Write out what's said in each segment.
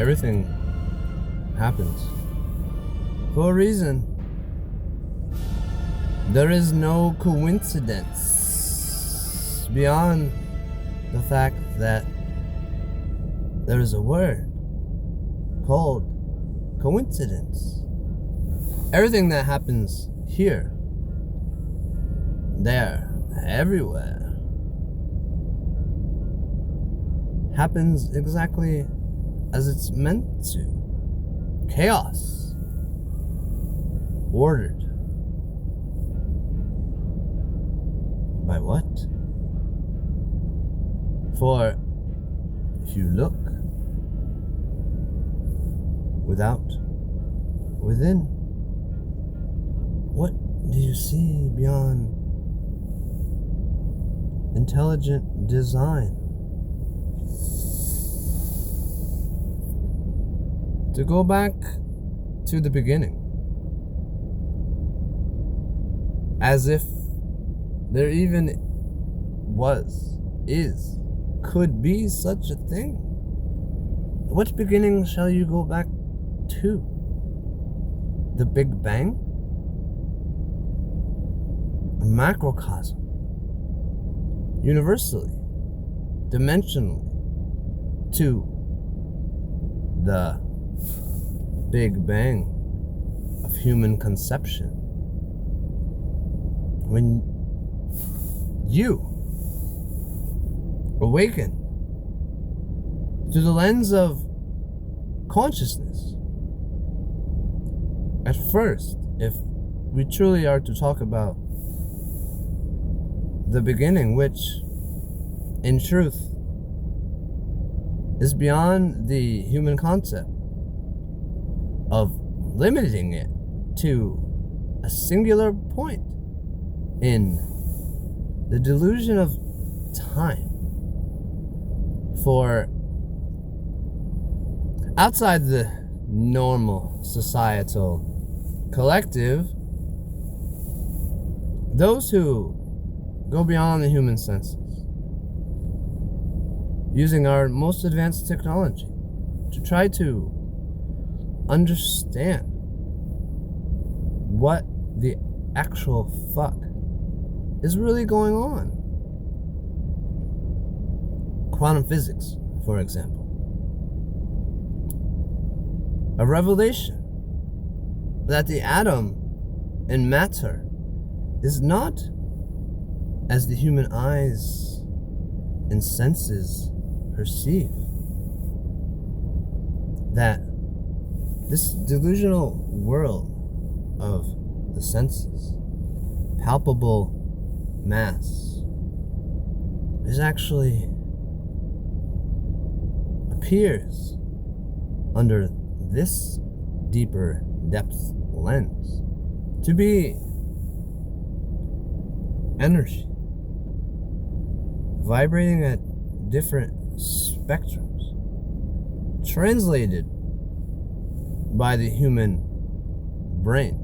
Everything happens for a reason. There is no coincidence beyond the fact that there is a word called coincidence. Everything that happens here, there, everywhere, happens exactly as it's meant to. Chaos. Ordered. By what? For if you look without, within, what do you see beyond intelligent design? To go back to the beginning, as if there even was, is, could be such a thing. What beginning shall you go back to? The Big Bang? A macrocosm. Universally, dimensionally, to the Big Bang of human conception. When you awaken to the lens of consciousness, at first, if we truly are to talk about the beginning, which in truth is beyond the human concept of limiting it to a singular point in the delusion of time. For outside the normal societal collective, those who go beyond the human senses, using our most advanced technology to try to understand what the actual fuck is really going on. Quantum physics, for example. A revelation that the atom and matter is not as the human eyes and senses perceive. That this delusional world of the senses, palpable mass, is actually appears under this deeper depth lens to be energy vibrating at different spectrums, translated by the human brain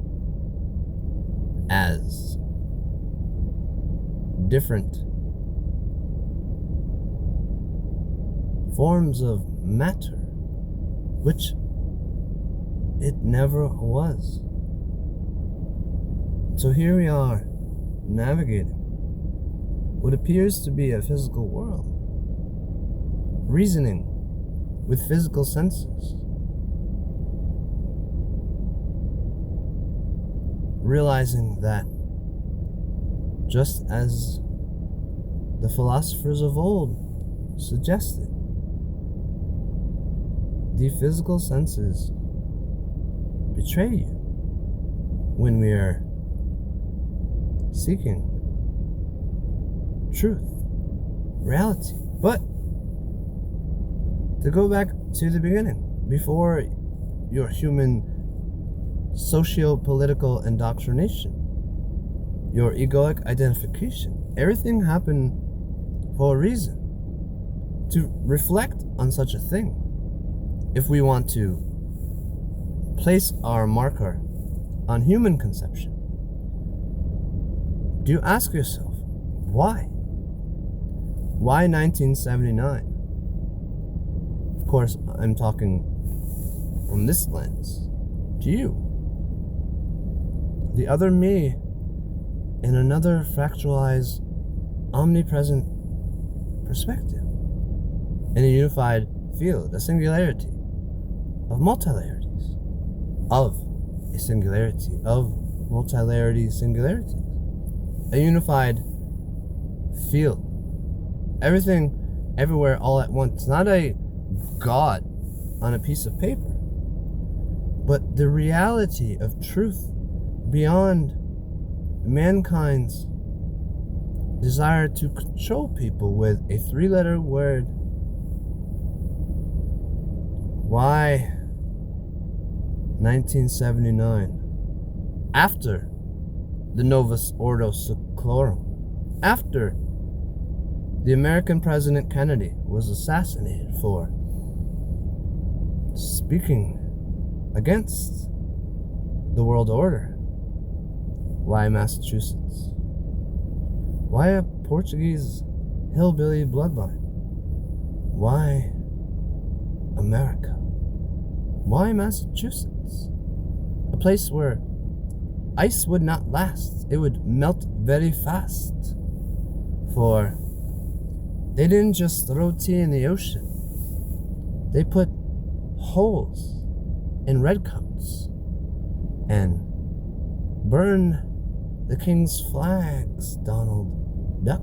as different forms of matter, which it never was. So here we are, navigating what appears to be a physical world, reasoning with physical senses, realizing that just as the philosophers of old suggested, the physical senses betray you when we are seeking truth, reality. But to go back to the beginning, before your human socio-political indoctrination, your egoic identification, everything happened for a reason. To reflect on such a thing, if we want to place our marker on human conception, do you ask yourself, why? Why 1979? Of course, I'm talking from this lens to you. The other me in another fractalized, omnipresent perspective, in a unified field, a singularity of multilarities, of a singularity of multilarity singularities, a unified field, everything, everywhere, all at once, not a God on a piece of paper, but the reality of truth beyond mankind's desire to control people with a 3-letter word. Why 1979? After the Novus Ordo Seclorum, after the American President Kennedy was assassinated for speaking against the world order. Why Massachusetts? Why a Portuguese hillbilly bloodline? Why America? Why Massachusetts? A place where ice would not last. It would melt very fast. For they didn't just throw tea in the ocean. They put holes in redcoats and burn the king's flags, Donald Duck.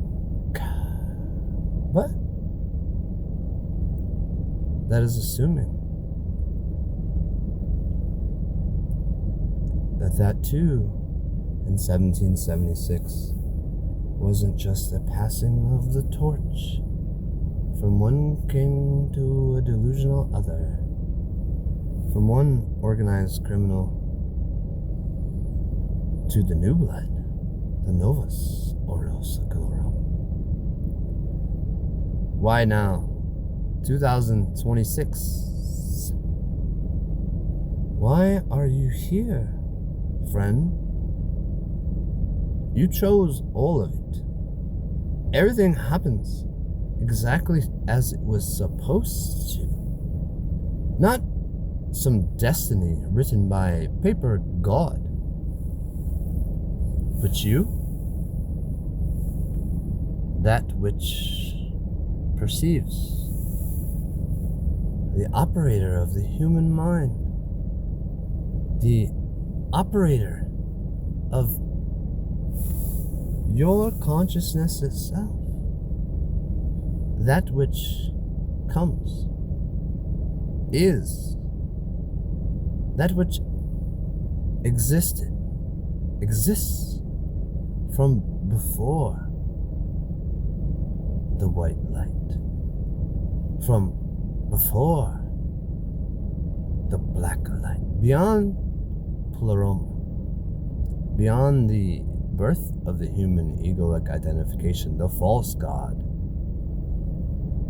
What? That is assuming that too, in 1776, wasn't just a passing of the torch from one king to a delusional other, from one organized criminal to the new blood, the Novus Ordo Seclorum. Why now? 2026. Why are you here, friend? You chose all of it. Everything happens exactly as it was supposed to. Not some destiny written by a paper god. But you, that which perceives, the operator of the human mind, the operator of your consciousness itself, that which comes, is, that which exists from before the white light, from before the black light, beyond Pleroma, beyond the birth of the human egoic identification, the false God,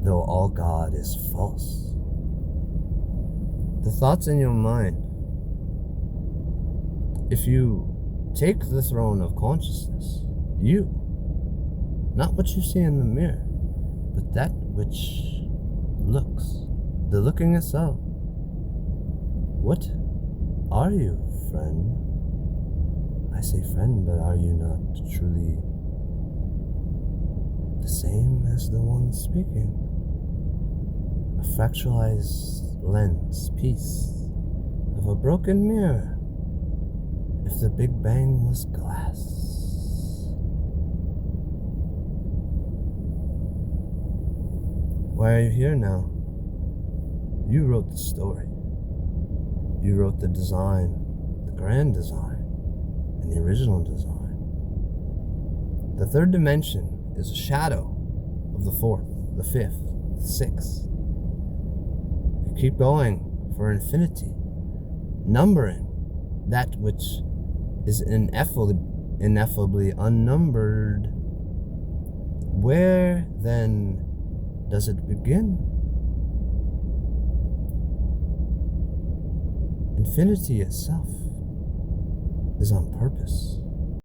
though all God is false. The thoughts in your mind, if you take the throne of consciousness, you, not what you see in the mirror, but that which looks, the looking itself. What are you, friend? I say friend, but are you not truly the same as the one speaking? A fractalized lens, piece of a broken mirror. If the Big Bang was glass. Why are you here now? You wrote the story. You wrote the design, the grand design, and the original design. The third dimension is a shadow of the fourth, the fifth, the sixth. You keep going for infinity, numbering that which is ineffably unnumbered. Where then does it begin? Infinity itself is on purpose.